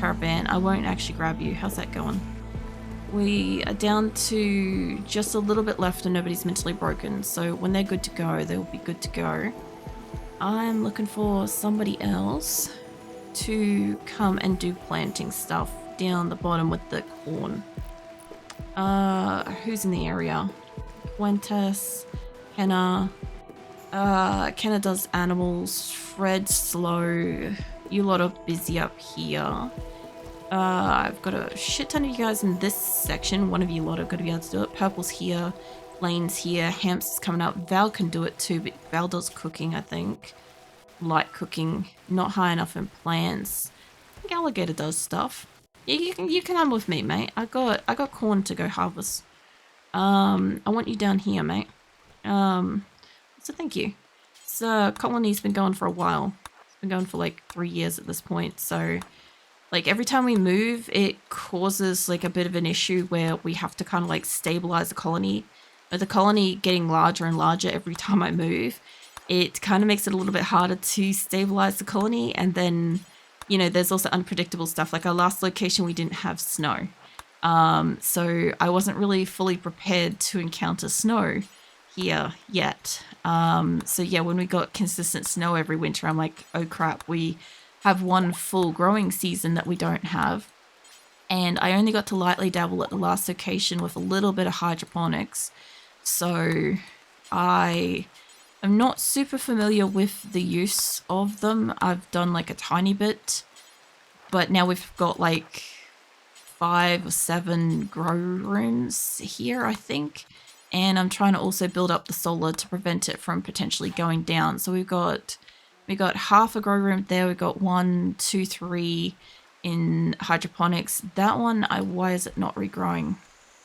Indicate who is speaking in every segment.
Speaker 1: caravan. I won't actually grab you. How's that going? We are down to just a little bit left and nobody's mentally broken. So when they're good to go, they'll be good to go. I'm looking for somebody else to come and do planting stuff down the bottom with the corn. Who's in the area? Fuentes, Kenna. Kenna does animals. Fred's slow. You lot are busy up here. I've got a shit ton of you guys in this section. One of you lot are going to be able to do it. Purple's here. Lane's here. Hamps is coming up. Val can do it too, but Val does cooking, I think. Light cooking. Not high enough in plants. I think Alligator does stuff. Yeah, you can come with me, mate. I got corn to go harvest. I want you down here, mate. So thank you. This colony's been going for a while. It's been going for like 3 years at this point. So like every time we move, it causes like a bit of an issue where we have to kind of like stabilize the colony. But the colony getting larger and larger every time I move, it kind of makes it a little bit harder to stabilize the colony. And then, you know, there's also unpredictable stuff. Like our last location, we didn't have snow. So I wasn't really fully prepared to encounter snow here yet. So yeah, when we got consistent snow every winter, I'm like, oh crap, we have one full growing season that we don't have. And I only got to lightly dabble at the last location with a little bit of hydroponics. So I am not super familiar with the use of them. I've done like a tiny bit, but now we've got like 5 or 7 grow rooms here, I think. And I'm trying to also build up the solar to prevent it from potentially going down. So we got half a grow room there. We got 1, 2, 3 in hydroponics. That one, why is it not regrowing?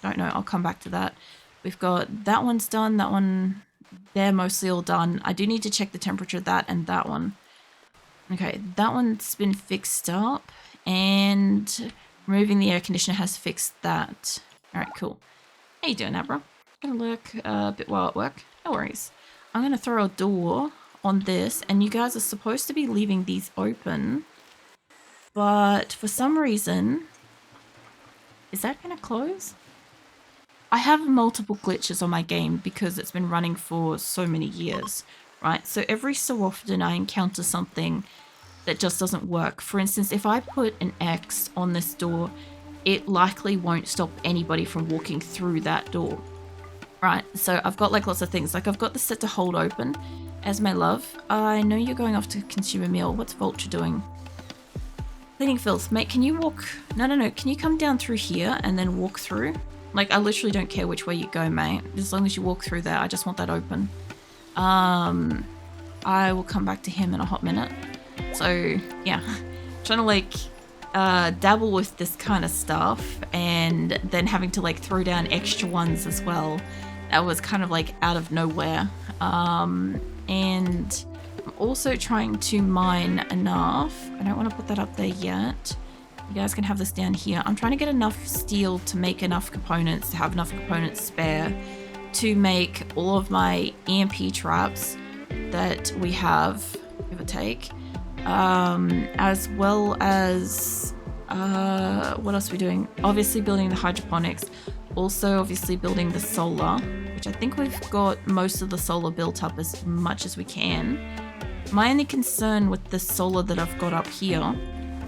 Speaker 1: Don't know. I'll come back to that. We've got that one's done. That one, they're mostly all done. I do need to check the temperature of that and that one. Okay, that one's been fixed up, and removing the air conditioner has fixed that. All right, cool. How you doing, Abra? Gonna lurk a bit while at work. No worries. I'm gonna throw a door on this, and you guys are supposed to be leaving these open, but for some reason, is that gonna close? I have multiple glitches on my game because it's been running for so many years, right? So every so often I encounter something that just doesn't work. For instance, if I put an X on this door, it likely won't stop anybody from walking through that door. Right, so I've got like lots of things. Like I've got this set to hold open. As my love, I know you're going off to consume a meal. What's Vulture doing? Cleaning filth. Mate, can you walk? No. Can you come down through here and then walk through? Like, I literally don't care which way you go, mate. As long as you walk through there, I just want that open. I will come back to him in a hot minute. So, yeah. Trying to like dabble with this kind of stuff and then having to like throw down extra ones as well. That was kind of like out of nowhere. And I'm also trying to mine enough. I don't want to put that up there yet. You guys can have this down here. I'm trying to get enough steel to make enough components, to have enough components spare to make all of my EMP traps that we have, give or take. As well as, what else are we doing? Obviously building the hydroponics. Also, obviously building the solar, which I think we've got most of the solar built up as much as we can. My only concern with the solar that I've got up here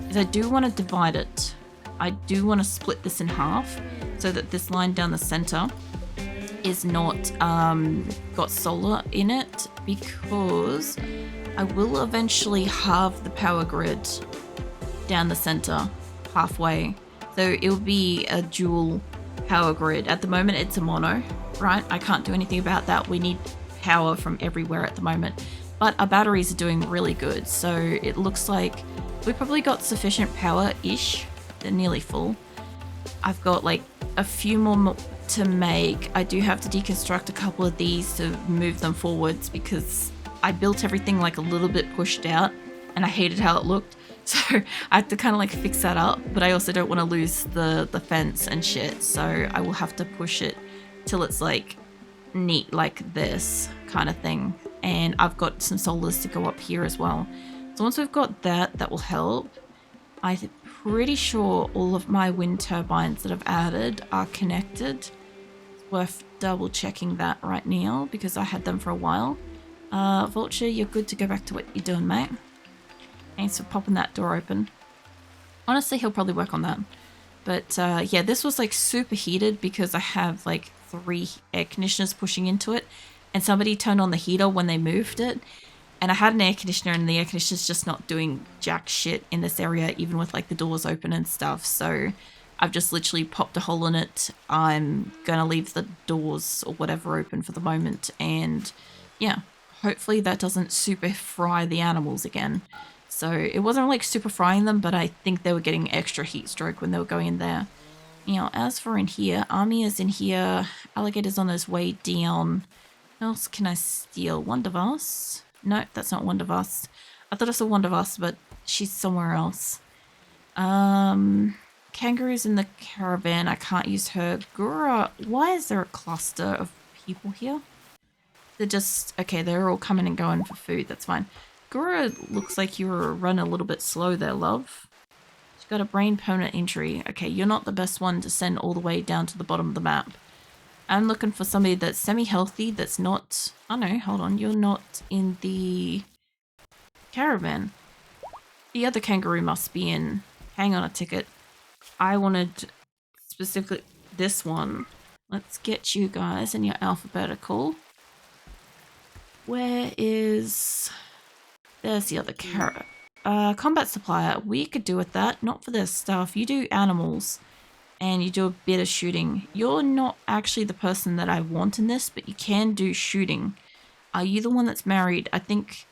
Speaker 1: is I do want to divide it. I do want to split this in half so that this line down the center is not got solar in it, because I will eventually halve the power grid down the center halfway. So it'll be a dual power grid. At the moment it's a mono, right? I can't do anything about that. We need power from everywhere at the moment. But our batteries are doing really good. So it looks like we probably got sufficient power-ish. They're nearly full. I've got like a few more to make. I do have to deconstruct a couple of these to move them forwards because I built everything like a little bit pushed out and I hated how it looked. So I have to kind of like fix that up, but I also don't want to lose the fence and shit. So I will have to push it till it's like neat like this kind of thing. And I've got some solars to go up here as well. So once we've got that, that will help. I pretty sure all of my wind turbines that I've added are connected. It's worth double checking that right now because I had them for a while. Vulture, you're good to go back to what you're doing, mate. Thanks for popping that door open. Honestly, he'll probably work on that. But yeah, this was like super heated because I have like 3 air conditioners pushing into it. And somebody turned on the heater when they moved it. And I had an air conditioner and the air conditioner's just not doing jack shit in this area, even with like the doors open and stuff. So I've just literally popped a hole in it. I'm going to leave the doors or whatever open for the moment. And yeah, hopefully that doesn't super fry the animals again. So it wasn't like super frying them, but I think they were getting extra heat stroke when they were going in there. You know, as for in here, Army is in here. Alligator's on his way down. What else can I steal? Wondervast? No, that's not Wondervast. I thought I saw Wondervast, but she's somewhere else. Kangaroo's in the caravan. I can't use her. Gura, why is there a cluster of people here? They're just... Okay, they're all coming and going for food. That's fine. Gura looks like you were running a little bit slow there, love. She's got a brain permanent injury. Okay, you're not the best one to send all the way down to the bottom of the map. I'm looking for somebody that's semi-healthy, that's not... Oh no, hold on. You're not in the caravan. The other kangaroo must be in. Hang on a ticket. I wanted specifically this one. Let's get you guys in your alphabetical. Where is... There's the other combat supplier. We could do with that. Not for this stuff. You do animals. And you do a bit of shooting. You're not actually the person that I want in this, but you can do shooting. Are you the one that's married? I think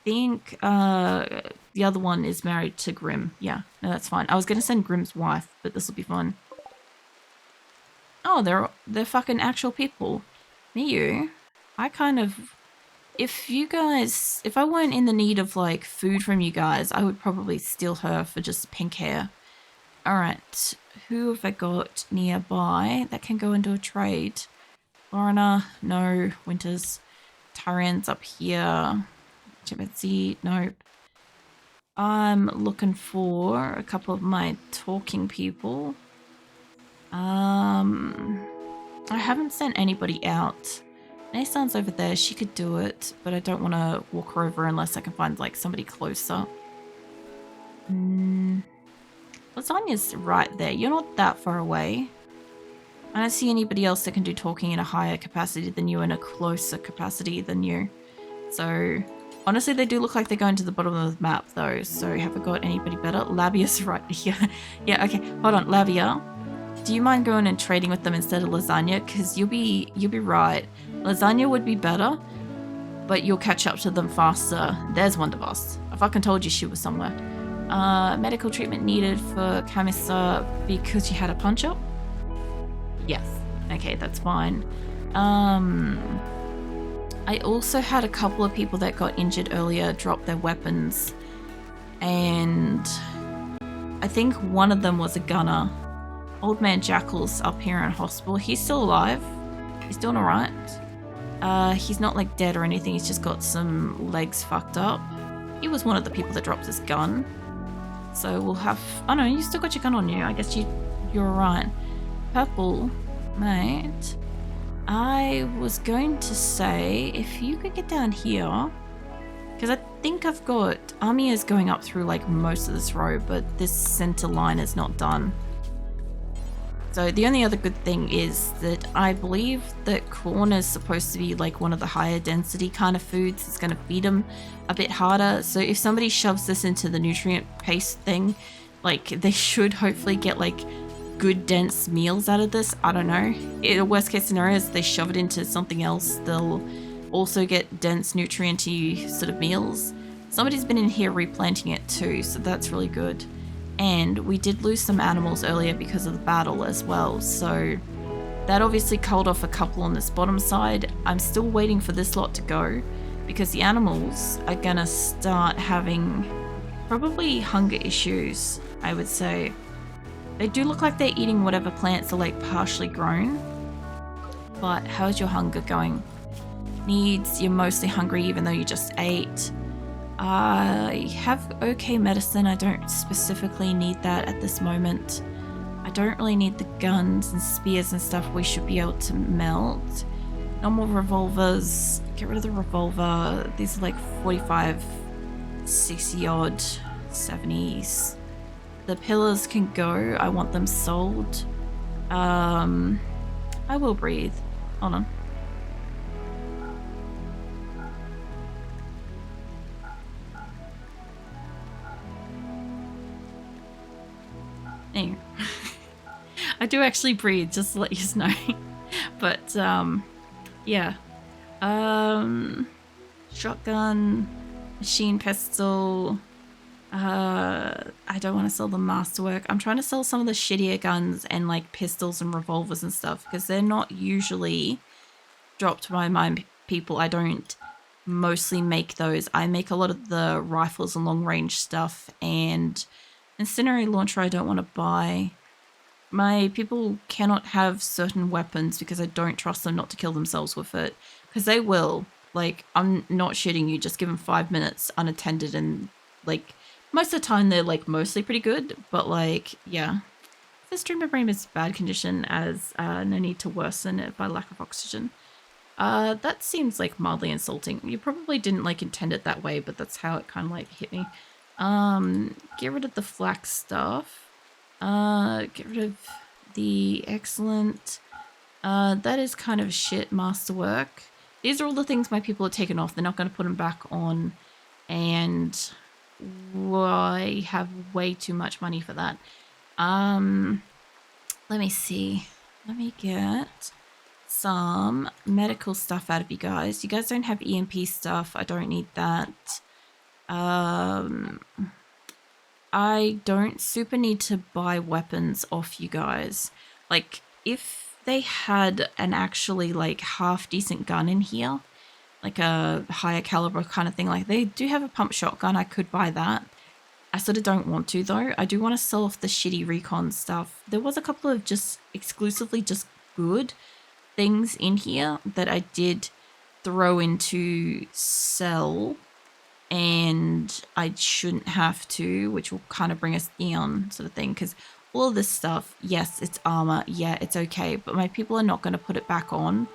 Speaker 1: the other one is married to Grim. Yeah, no, that's fine. I was going to send Grim's wife, but this will be fun. Oh, they're fucking actual people. Miyu, I kind of... If I weren't in the need of like food from you guys, I would probably steal her for just pink hair. Alright, who have I got nearby that can go into a trade? Foreigner, no. Winters. Tyrians up here. Chibetsi, nope. I'm looking for a couple of my talking people. I haven't sent anybody out. Nasan's over there, she could do it, but I don't want to walk her over unless I can find like somebody closer. Lasagna's right there. You're not that far away. I don't see anybody else that can do talking in a higher capacity than you and a closer capacity than you. So, honestly, they do look like they're going to the bottom of the map, though. So, have I got anybody better? Labia's right here. Yeah, okay. Hold on, Labia. Do you mind going and trading with them instead of Lasagna? Because you'll be right. Lasagna would be better, but you'll catch up to them faster. There's Wonderboss. I fucking told you she was somewhere. Medical treatment needed for Kamisa because you had a punch-up? Yes. Okay, that's fine. I also had a couple of people that got injured earlier drop their weapons. And I think one of them was a gunner. Old man Jackal's up here in hospital. He's still alive. He's doing alright. He's not like dead or anything. He's just got some legs fucked up. He was one of the people that dropped his gun. So we'll have... Oh no, you still got your gun on you. I guess you're alright. Purple, mate. I was going to say, if you could get down here... Because I think I've got... Army is going up through like most of this row, but this center line is not done. So the only other good thing is that I believe that corn is supposed to be like one of the higher density kind of foods. It's going to feed them a bit harder. So if somebody shoves this into the nutrient paste thing, like they should hopefully get like good dense meals out of this. I don't know. The worst case scenario is they shove it into something else. They'll also get dense nutrient-y sort of meals. Somebody's been in here replanting it too, so that's really good. And we did lose some animals earlier because of the battle as well, so that obviously culled off a couple on this bottom side. I'm still waiting for this lot to go because the animals are gonna start having probably hunger issues, I would say. They do look like they're eating whatever plants are like partially grown, but how's your hunger going? Needs, you're mostly hungry even though you just ate. I have okay medicine. I don't specifically need that at this moment. I don't really need the guns and spears and stuff we should be able to melt. Normal revolvers. Get rid of the revolver. These are like 45, 60 odd, 70s. The pillars can go. I want them sold. I will breathe. Hold on. Anyway. I do actually breathe, just to let you know. But, yeah. Shotgun, machine pistol. I don't want to sell the masterwork. I'm trying to sell some of the shittier guns and like pistols and revolvers and stuff because they're not usually dropped by my people. I don't mostly make those. I make a lot of the rifles and long range stuff, and incendiary launcher I don't want to buy. My people cannot have certain weapons because I don't trust them not to kill themselves with it, because they will. Like, I'm not shitting you, just give them 5 minutes unattended, and like most of the time they're like mostly pretty good, but like, yeah. The streamer brain is bad condition as no need to worsen it by lack of oxygen. That seems like mildly insulting. You probably didn't like intend it that way, but that's how it kind of like hit me. Get rid of the flak stuff. Get rid of the excellent. That is kind of shit masterwork. These are all the things my people are taking off. They're not going to put them back on, and I have way too much money for that. Let me see. Let me get some medical stuff out of you guys. You guys don't have EMP stuff. I don't need that. I don't super need to buy weapons off you guys. Like, if they had an actually like half decent gun in here, like a higher caliber kind of thing, like they do have a pump shotgun, I could buy that. I sort of don't want to though. I do want to sell off the shitty recon stuff. There was a couple of just exclusively just good things in here that I did throw into sell, and I shouldn't have to, which will kind of bring us down sort of thing, because all of this stuff, yes, it's armor, yeah, it's okay, but my people are not going to put it back on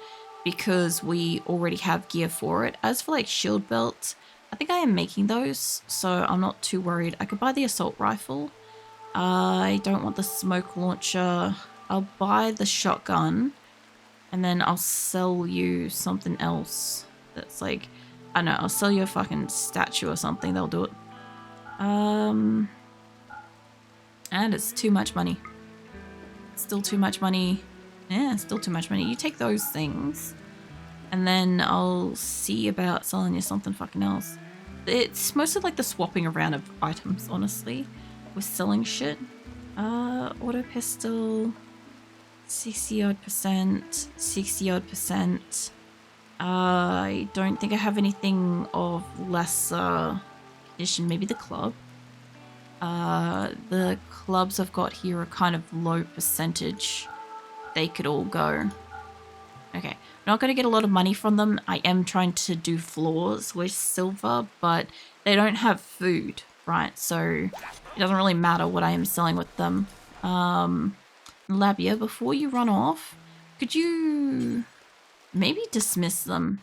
Speaker 1: because we already have gear for it. As for like shield belts, I think I am making those, so I'm not too worried. I could buy the assault rifle. I don't want the smoke launcher. I'll buy the shotgun, and then I'll sell you something else that's like, I don't know, I'll sell you a fucking statue or something, they'll do it. And it's too much money. Still too much money. Yeah, still too much money. You take those things, and then I'll see about selling you something fucking else. It's mostly like the swapping around of items, honestly. We're selling shit. Auto pistol, 60 odd percent, 60 odd percent. I don't think I have anything of lesser condition. Maybe the club. The clubs I've got here are kind of low percentage. They could all go. Okay, I'm not going to get a lot of money from them. I am trying to do floors with silver, but they don't have food, right? So it doesn't really matter what I am selling with them. Labia, before you run off, could you maybe dismiss them?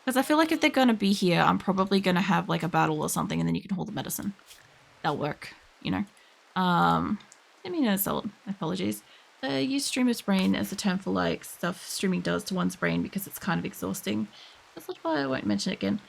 Speaker 1: Because I feel like if they're going to be here, I'm probably going to have like a battle or something, and then you can hold the medicine. That'll work, you know. Let me know, so apologies. Use streamer's brain as a term for like stuff streaming does to one's brain because it's kind of exhausting. That's not why I won't mention it again.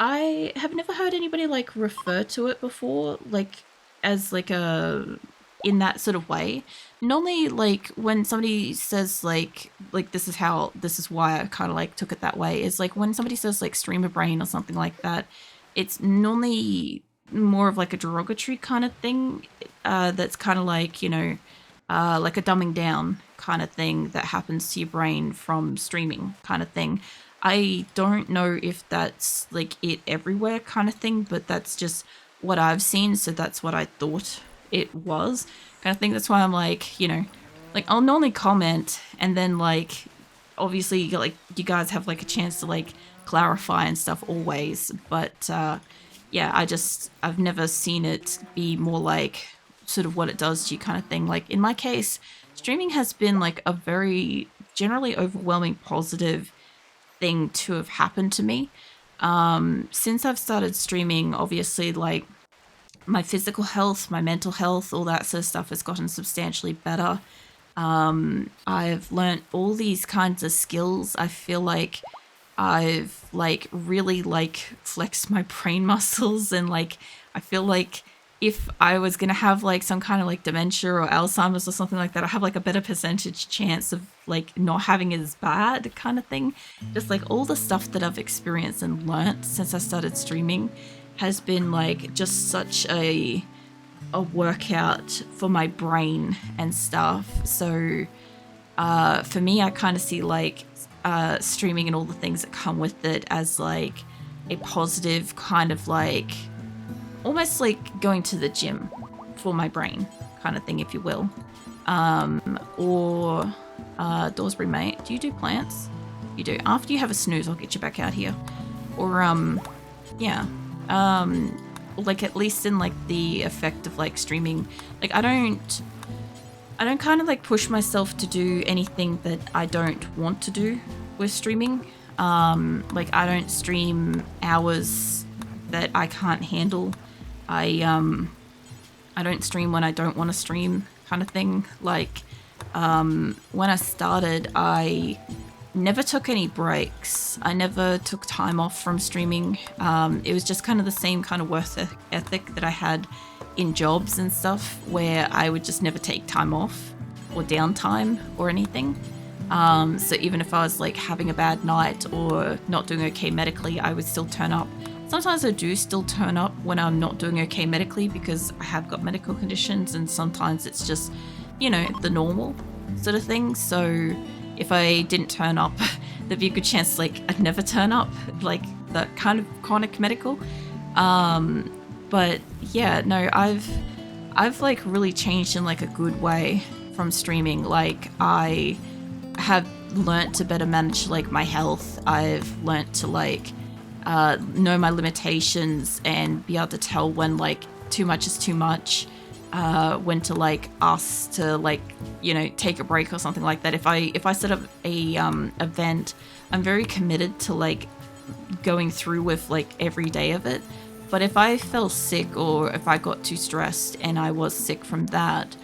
Speaker 1: I have never heard anybody like refer to it before, like as like a in that sort of way. Normally, like when somebody says like this is why I kind of like took it that way, is like when somebody says like streamer brain or something like that, it's normally more of like a derogatory kind of thing. That's kind of like, you know, like a dumbing down kind of thing that happens to your brain from streaming kind of thing. I don't know if that's like it everywhere kind of thing, but that's just what I've seen, so that's what I thought it was kind of thing. That's why I'm like, you know, like I'll normally comment, and then like obviously like you guys have like a chance to like clarify and stuff always, but yeah, I've never seen it be more like sort of what it does to you kind of thing. Like in my case, streaming has been like a very generally overwhelming positive thing to have happened to me. Since I've started streaming, obviously, like my physical health, my mental health, all that sort of stuff has gotten substantially better. I've learnt all these kinds of skills. I feel like I've like really like flexed my brain muscles, and like I feel like if I was gonna have like some kind of like dementia or Alzheimer's or something like that, I have like a better percentage chance of like not having it as bad kind of thing. Just like all the stuff that I've experienced and learnt since I started streaming has been like just such a workout for my brain and stuff. So for me, I kind of see like streaming and all the things that come with it as like a positive kind of like almost like going to the gym for my brain kind of thing, if you will. Or Dorsbury mate, do you do plants? You do. After you have a snooze, I'll get you back out here. Or yeah, like at least in like the effect of like streaming, like I don't kind of like push myself to do anything that I don't want to do with streaming. Like I don't stream hours that I can't handle. I don't stream when I don't want to stream kind of thing. Like when I started, I never took any breaks. I never took time off from streaming. It was just kind of the same kind of work ethic that I had in jobs and stuff, where I would just never take time off or downtime or anything. So even if I was like having a bad night or not doing okay medically, I would still turn up. Sometimes I do still turn up when I'm not doing okay medically because I have got medical conditions, and sometimes it's just, you know, the normal sort of thing. So if I didn't turn up, there'd be a good chance like I'd never turn up, like that kind of chronic medical. But yeah, no, I've like really changed in like a good way from streaming. Like I have learnt to better manage like my health. I've learnt to like know my limitations and be able to tell when like too much is too much, when to like ask to like, you know, take a break or something like that. If I set up a event, I'm very committed to like going through with like every day of it. But if I fell sick or if I got too stressed and I was sick from that,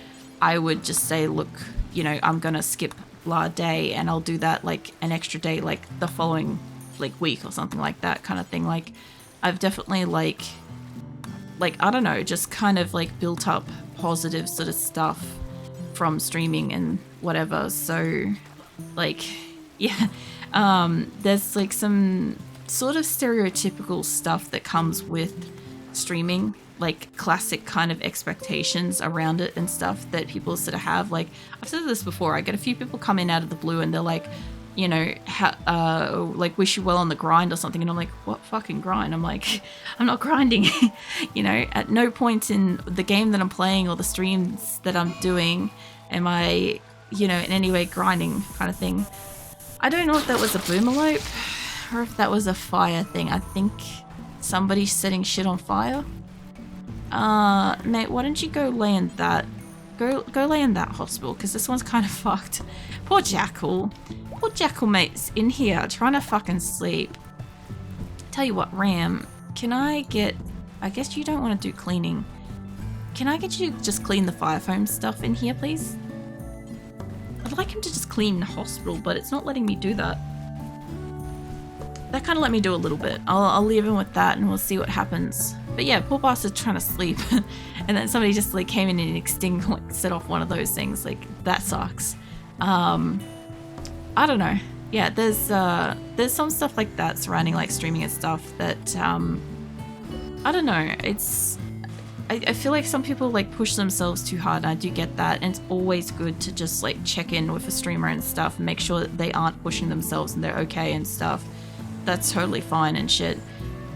Speaker 1: I would just say, look, you know, I'm gonna skip blah day, and I'll do that like an extra day like the following like week or something like that kind of thing. Like I've definitely like I don't know, just kind of like built up positive sort of stuff from streaming and whatever. So like yeah, there's like some sort of stereotypical stuff that comes with streaming, like classic kind of expectations around it and stuff that people sort of have. Like I've said this before, I get a few people come in out of the blue and they're like, you know, like wish you well on the grind or something, and I'm like, what fucking grind? I'm like, I'm not grinding. You know, at no point in the game that I'm playing or the streams that I'm doing am I, you know, in any way grinding kind of thing. I don't know if that was a boomerlope or if that was a fire thing. I think somebody's setting shit on fire. Mate, why don't you go lay in that? Go lay in that hospital, because this one's kind of fucked. Poor Jackal. Poor Jackal mate's in here trying to fucking sleep. Tell you what, Ram, can I get... I guess you don't want to do cleaning. Can I get you to just clean the fire foam stuff in here, please? I'd like him to just clean the hospital, but it's not letting me do that. That kind of let me do a little bit. I'll leave him with that and we'll see what happens. But yeah, poor bastard's trying to sleep. And then somebody just like came in and like set off one of those things. Like, that sucks. I don't know. Yeah, there's some stuff like that surrounding like streaming and stuff that I don't know. I feel like some people like push themselves too hard, and I do get that, and it's always good to just like check in with a streamer and stuff and make sure that they aren't pushing themselves and they're okay and stuff. That's totally fine and shit.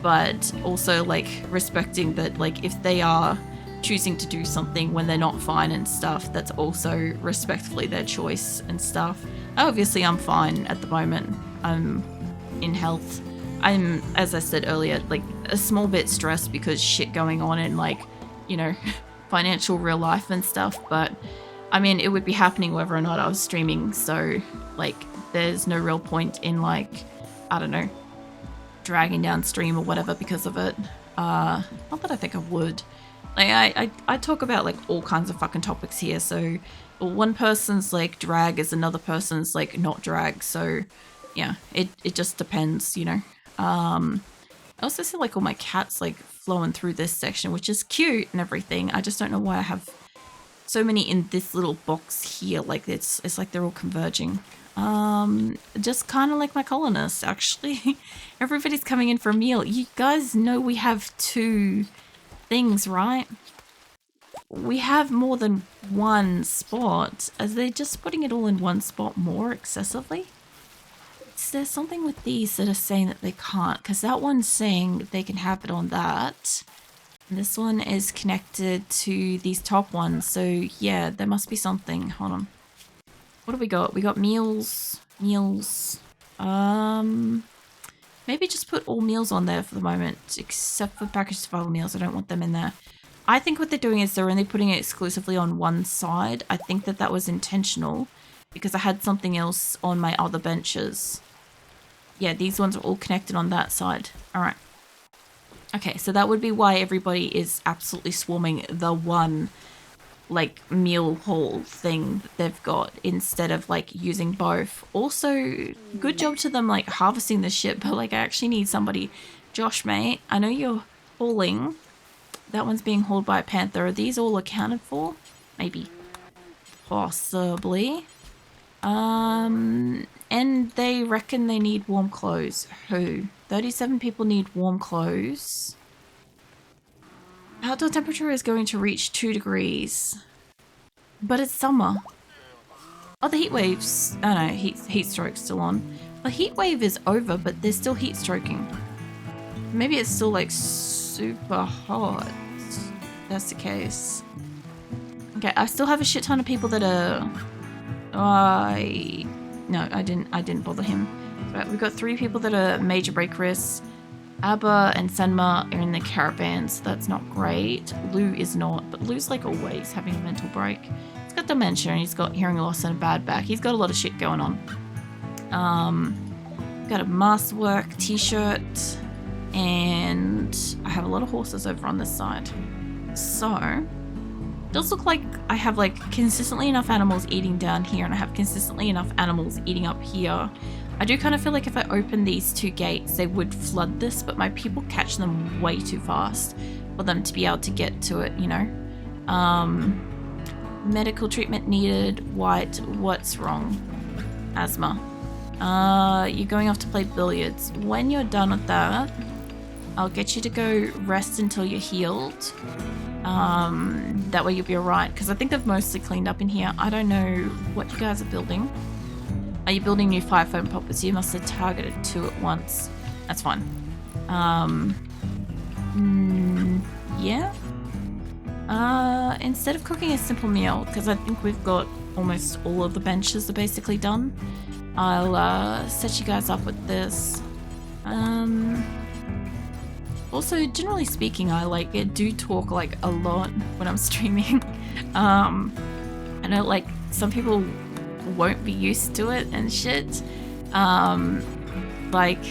Speaker 1: But also like respecting that, like, if they are choosing to do something when they're not fine and stuff, that's also respectfully their choice and stuff. Obviously I'm fine at the moment. I'm in health. I'm, as I said earlier, like a small bit stressed because shit going on in like, you know, financial real life and stuff. But I mean, it would be happening whether or not I was streaming. So like, there's no real point in like, I don't know, dragging down stream or whatever because of it. Not that I think I would. Like, I talk about like all kinds of fucking topics here. So one person's like drag is another person's like not drag. So yeah, it just depends, you know. I also see like all my cats like flowing through this section, which is cute and everything. I just don't know why I have so many in this little box here. Like it's like they're all converging. Just kind of like my colonists, actually. Everybody's coming in for a meal. You guys know we have 2 things, right? We have more than one spot. Are they just putting it all in one spot more excessively? Is there something with these that are saying that they can't? Because that one's saying they can have it on that. And this one is connected to these top ones. So yeah, there must be something. Hold on. What do we got? We got meals. Maybe just put all meals on there for the moment, except for packaged survival meals. I don't want them in there. I think what they're doing is they're only putting it exclusively on one side. I think that was intentional because I had something else on my other benches. Yeah, these ones are all connected on that side. All right. Okay, so that would be why everybody is absolutely swarming the one like meal hall thing that they've got instead of like using both. Also, good job to them like harvesting the shit, but like I actually need somebody. Josh, mate, I know you're hauling. That one's being hauled by a panther. Are these all accounted for? Maybe. Possibly. And they reckon they need warm clothes. Who? 37 people need warm clothes. Outdoor temperature is going to reach 2 degrees. But it's summer. Oh, the heat waves. Oh no, heat stroke's still on. The heat wave is over, but there's still heat stroking. Maybe it's still like super hot. If that's the case. Okay, I still have a shit ton of people that are... No, I didn't bother him. But we've got 3 people that are major break risks. Abba and Senma are in the caravans, so that's not great. Lou is not, but Lou's like always having a mental break. He's got dementia and he's got hearing loss and a bad back. He's got a lot of shit going on. Got a masterwork t-shirt, and I have a lot of horses over on this side. So, it does look like I have like consistently enough animals eating down here, and I have consistently enough animals eating up here. I do kind of feel like if I open these 2 gates, they would flood this, but my people catch them way too fast for them to be able to get to it, you know? Medical treatment needed. White. What's wrong? Asthma. You're going off to play billiards. When you're done with that, I'll get you to go rest until you're healed. That way you'll be alright, because I think they've mostly cleaned up in here. I don't know what you guys are building. Are you building new fire foam poppers? You must have targeted 2 at once. That's fine. Yeah. Instead of cooking a simple meal, because I think we've got almost all of the benches are basically done, I'll set you guys up with this. Also, generally speaking, I do talk like a lot when I'm streaming. I know like some people won't be used to it and shit. Like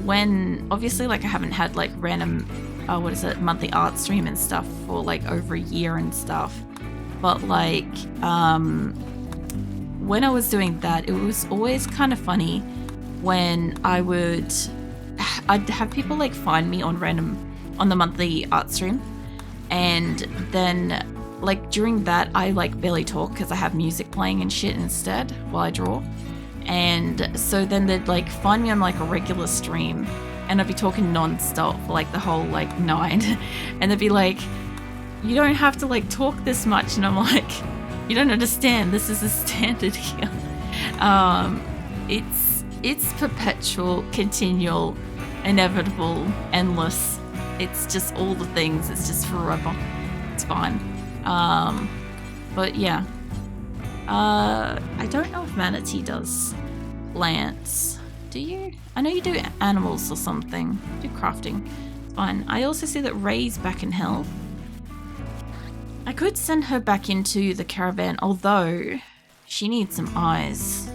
Speaker 1: when obviously like I haven't had like random monthly art stream and stuff for like over a year and stuff, but like when I was doing that, it was always kind of funny when I'd have people like find me on the monthly art stream, and then like during that I like barely talk because I have music playing and shit instead while I draw. And so then they'd like find me on like a regular stream and I'd be talking non-stop for like the whole like 9 and they'd be like, you don't have to like talk this much, and I'm like, you don't understand, this is a standard here. It's perpetual, continual, inevitable, endless. It's just all the things, it's just forever. It's fine. But yeah, I don't know if Manatee does plants. Do you? I know you do animals or something. Do crafting. Fine. I also see that Ray's back in health. I could send her back into the caravan, although she needs some eyes.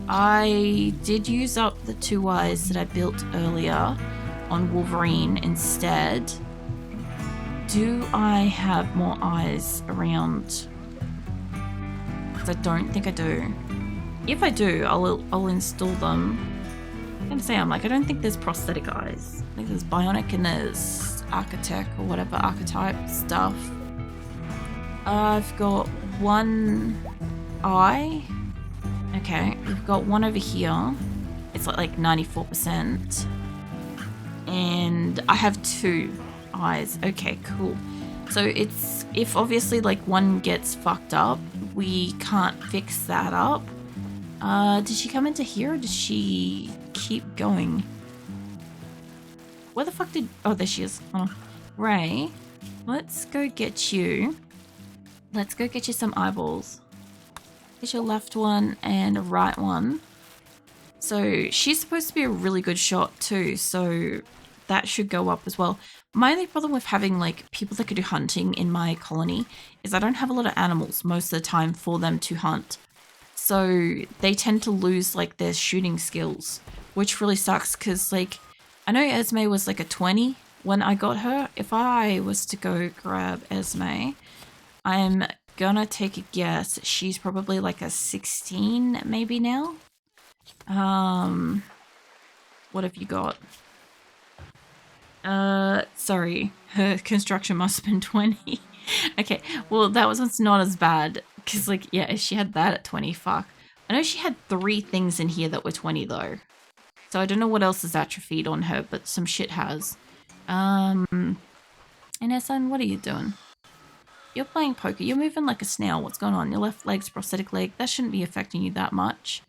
Speaker 1: I did use up the 2 eyes that I built earlier on Wolverine instead. Do I have more eyes around? Because I don't think I do. If I do, I'll install them. I'm gonna say, I don't think there's prosthetic eyes. I think there's bionic and there's architect or whatever archetype stuff. I've got 1 eye. Okay, we've got 1 over here. It's like 94%. And I have 2 eyes. Okay, cool. So it's, if obviously like 1 gets fucked up, we can't fix that up. Did she come into here or did she keep going? Where the fuck did, oh, there she is. Oh. Ray, let's go get you. Let's go get you some eyeballs. Get your left one and a right one. So she's supposed to be a really good shot too, so that should go up as well. My only problem with having like people that could do hunting in my colony is I don't have a lot of animals most of the time for them to hunt. So they tend to lose like their shooting skills, which really sucks because like I know Esme was like a 20 when I got her. If I was to go grab Esme, I'm gonna take a guess. She's probably like a 16 maybe now. What have you got? Sorry, her construction must have been 20. Okay, well that one's not as bad because like, yeah, she had that at 20, fuck. I know she had 3 things in here that were 20 though. So I don't know what else is atrophied on her, but some shit has. And son, what are you doing? You're playing poker. You're moving like a snail. What's going on? Your left leg's prosthetic leg. That shouldn't be affecting you that much.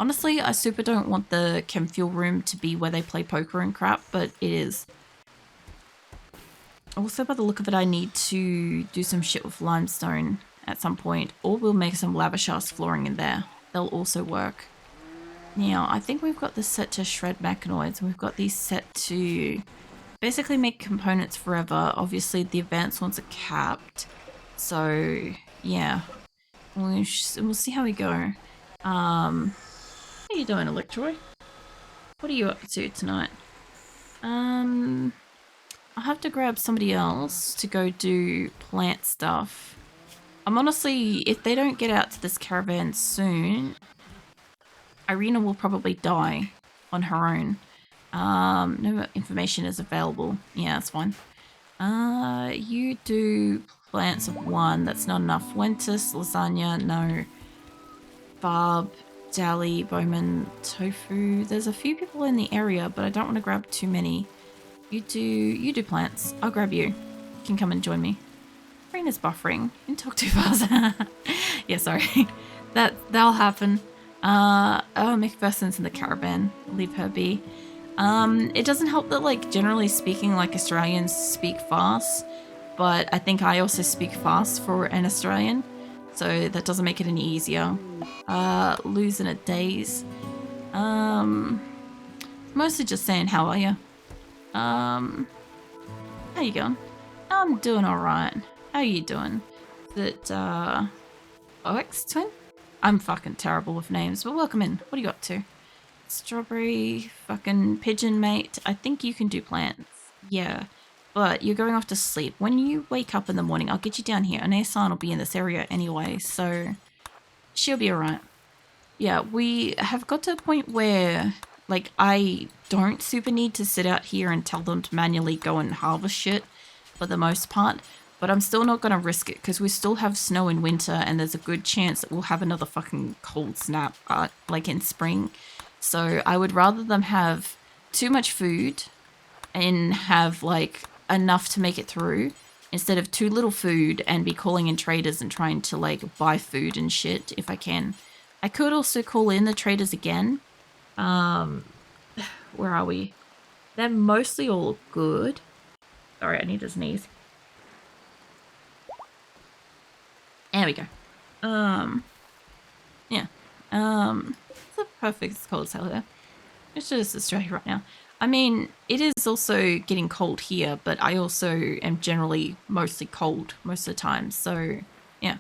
Speaker 1: Honestly, I super don't want the chem fuel room to be where they play poker and crap, but it is. Also, by the look of it, I need to do some shit with limestone at some point, or we'll make some lava shafts flooring in there. They'll also work. Now, I think we've got this set to shred mechanoids, and we've got these set to basically make components forever. Obviously, the advanced ones are capped. So, yeah. We'll see how we go. How are you doing, Electroid? What are you up to tonight? I'll have to grab somebody else to go do plant stuff. I'm honestly, if they don't get out to this caravan soon, Irina will probably die on her own. No information is available. Yeah, that's fine. You do plants of 1. That's not enough. Wentus, lasagna, no. Barb, Dally, Bowman, tofu. There's a few people in the area, but I don't want to grab too many. You do plants. I'll grab you. You can come and join me. Irina's buffering. You didn't talk too fast. Yeah, sorry. That'll happen. McPherson's in the caravan. Leave her be. It doesn't help that, like, generally speaking, like, Australians speak fast, but I think I also speak fast for an Australian, so that doesn't make it any easier. Losing a daze. Mostly just saying, how are you? How you going? I'm doing alright. How you doing? Is it, OX twin? I'm fucking terrible with names, but welcome in. What are you up to? Strawberry, fucking pigeon mate. I think you can do plants. Yeah, but you're going off to sleep. When you wake up in the morning, I'll get you down here. And Asan will be in this area anyway, so she'll be alright. Yeah, we have got to a point where, like, I don't super need to sit out here and tell them to manually go and harvest shit for the most part. But I'm still not going to risk it because we still have snow in winter and there's a good chance that we'll have another fucking cold snap, like in spring. So I would rather them have too much food and have like enough to make it through instead of too little food and be calling in traders and trying to like buy food and shit if I can. I could also call in the traders again. Where are we? They're mostly all good. Sorry, I need to sneeze. There we go. Yeah. It's a perfect cold cell here. It's just Australia right now. I mean, it is also getting cold here, but I also am generally mostly cold most of the time. So, yeah.